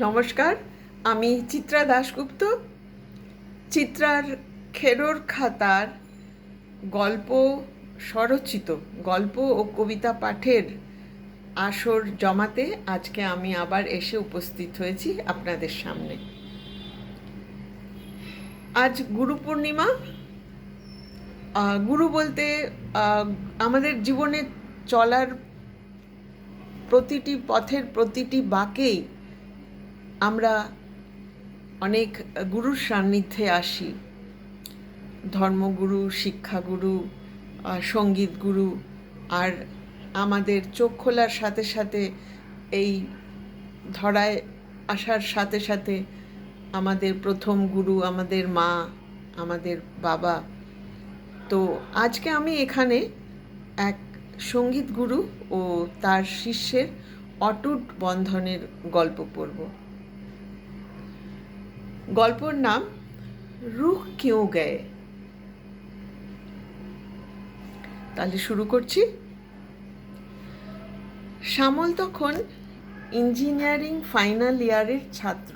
নমস্কার, আমি চিত্রা দাশগুপ্ত। চিত্রার খেরোর খাতার গল্প স্বরচিত গল্প ও কবিতা পাঠের আসর জমাতে আজকে আমি আবার এসে উপস্থিত হয়েছি আপনাদের সামনে। আজ গুরু পূর্ণিমা। গুরু বলতে আমাদের জীবনে চলার প্রতিটি পথের প্রতিটি বাঁকেই আমরা অনেক গুরুর সান্নিধ্যে আসি। ধর্মগুরু, শিক্ষাগুরু, সঙ্গীত গুরু, আর আমাদের চোখ খোলার সাথে সাথে এই ধরায় আসার সাথে সাথে আমাদের প্রথম গুরু আমাদের মা, আমাদের বাবা। তো আজকে আমি এখানে এক সঙ্গীত গুরু ও তার শিষ্যের অটুট বন্ধনের গল্প পড়ব। গল্পর নাম রুখ কিউ গয়ে। তাহলে শুরু করছি। শ্যামল তখন ইঞ্জিনিয়ারিং ফাইনাল ইয়ারের ছাত্র।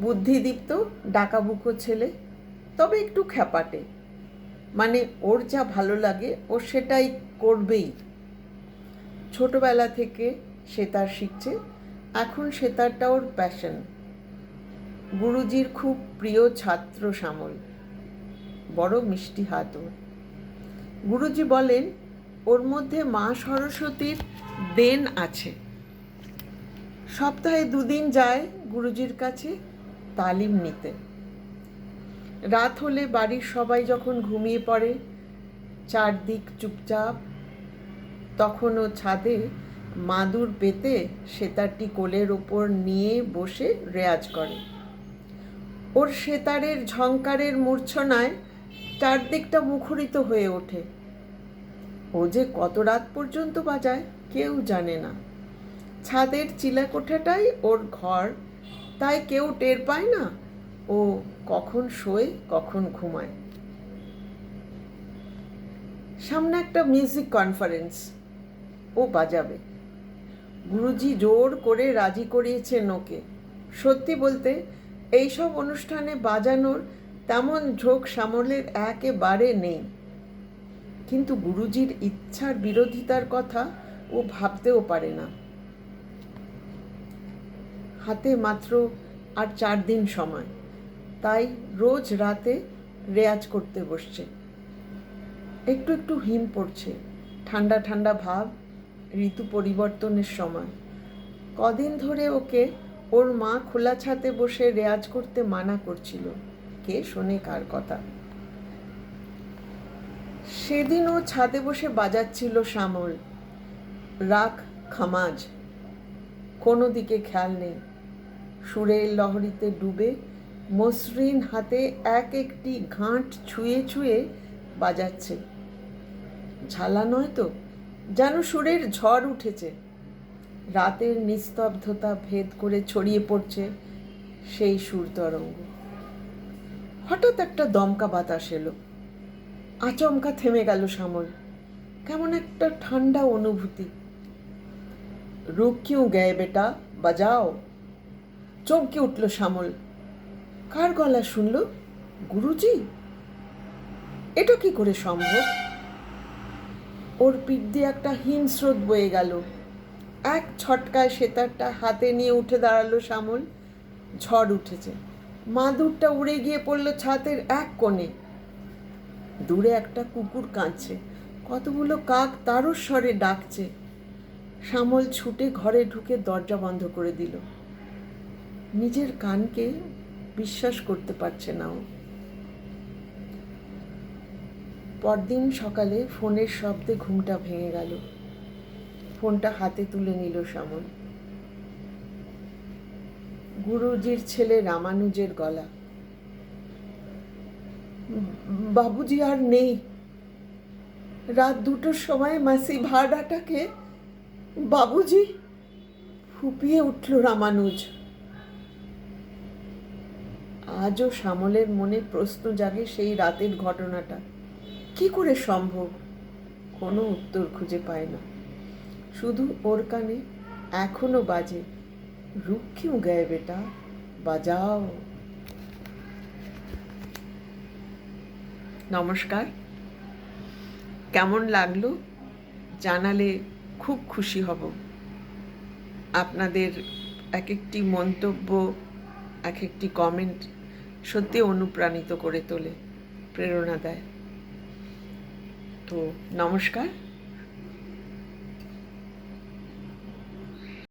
বুদ্ধিদীপ্ত, ডাকাবুকো ছেলে, তবে একটু খ্যাপাটে। মানে ওর যা ভালো লাগে ও সেটাই করবেই। ছোটবেলা থেকে সেতার শিখছে, এখন সেতারটা ওর প্যাশন। গুরুজির খুব প্রিয় ছাত্র শ্যামল, বড় মিষ্টি হাত ওর। গুরুজি বলেন ওর মধ্যে মা সরস্বতীর দেন আছে। সপ্তাহে 2 দিন যায় গুরুজির কাছে তালিম নিতে। রাত হলে বাড়ির সবাই যখন ঘুমিয়ে পড়ে, চারদিক চুপচাপ, তখনও ছাদে মাদুর পেতে সেতারটি কোলের ওপর নিয়ে বসে রেয়াজ করে। ওর সেতারের ঝংকারের মূর্ছনায় চারদিকটা মুখরিত হয়ে ওঠে। ও যে কত রাত পর্যন্ত বাজায় কেউ জানে না। ছাদের চিলাকোঠাটাই ওর ঘর, তাই কেউ টের পায় না ও কখন শোয় কখন ঘুমায়। সামনে একটা মিউজিক কনফারেন্স, ও বাজাবে। গুরুজি জোর করে রাজি করিয়েছেন ওকে। সত্যি বলতে এইসব অনুষ্ঠানে বাজানোর তেমন ঝোঁক শ্যামলের একেবারে নেই, কিন্তু গুরুজির ইচ্ছার বিরোধিতার কথা ও ভাবতেও পারে না। হাতে মাত্র আর 4 দিন সময়, তাই রোজ রাতে রেয়াজ করতে বসছে। একটু একটু হিম পড়ছে, ঠান্ডা ঠান্ডা ভাব, ঋতু পরিবর্তনের সময়। কদিন ধরে ওকে ওর মা খোলা ছাদে বসে রেয়াজ করতে মানা করছিল, কে শোনে কার কথা। সেদিন ও ছাদে বসে বাজাচ্ছিল শ্যামল, রাগ খামাজ, কোনো দিকে খেয়াল নেই। সুরের লহরীতে ডুবে মসৃণ হাতে এক একটি ঘাঁট ছুঁয়ে ছুঁয়ে বাজাচ্ছে। ঝালা নয় তো, যেন সুরের ঝড় উঠেছে। রাতের নিস্তব্ধতা ভেদ করে ছড়িয়ে পড়ছে সেই সুর তরঙ্গ। হঠাৎ একটা দমকা বাতাস এলো, আচমকা থেমে গেল শ্যামল। কেমন একটা ঠান্ডা অনুভূতি। রুক কিউ গয়ে বেটা, বাজাও। চমকে উঠল শ্যামল। কার গলা শুনল? গুরুজি? এটা কি করে সম্ভব? ওর পিঠ দিয়ে একটা হিমস্রোত বয়ে গেল। এক ছটকায় সেতারটা হাতে নিয়ে উঠে দাঁড়ালো শ্যামল। ঝড় উঠেছে। মাদুরটা উড়ে গিয়ে পড়ল ছাদের এক কোণে। দূরে একটা কুকুর কাঁদছে, কতগুলো কাক তারস্বরে ডাকছে। শ্যামল ছুটে ঘরে ঢুকে দরজা বন্ধ করে দিল। নিজের কানকে বিশ্বাস করতে পারছে না ও। পরদিন সকালে ফোনের শব্দে ঘুমটা ভেঙে গেল। ফোনটা হাতে তুলে নিল শ্যামল। গুরুজির ছেলে রামানুজের গলা। বাবুজি আর নেই। রাত 2টোর সময় মাসি ভাড়াটাকে বাবুজি, ফুপিয়ে উঠল রামানুজ। আজও শ্যামলের মনে প্রশ্ন জাগে সেই রাতের ঘটনাটা কি করে সম্ভব। কোনো উত্তর খুঁজে পায় না। শুধু ওর কানে এখনো বাজে रुक क्यों गए बेटा, বাজাও। নমস্কার, কেমন লাগলো জানালে খুব খুশি হব। আপনাদের এক একটি মন্তব্য, এক একটি কমেন্ট সত্যি অনুপ্রাণিত করে তোলে, প্রেরণা দেয়। তো নমস্কার।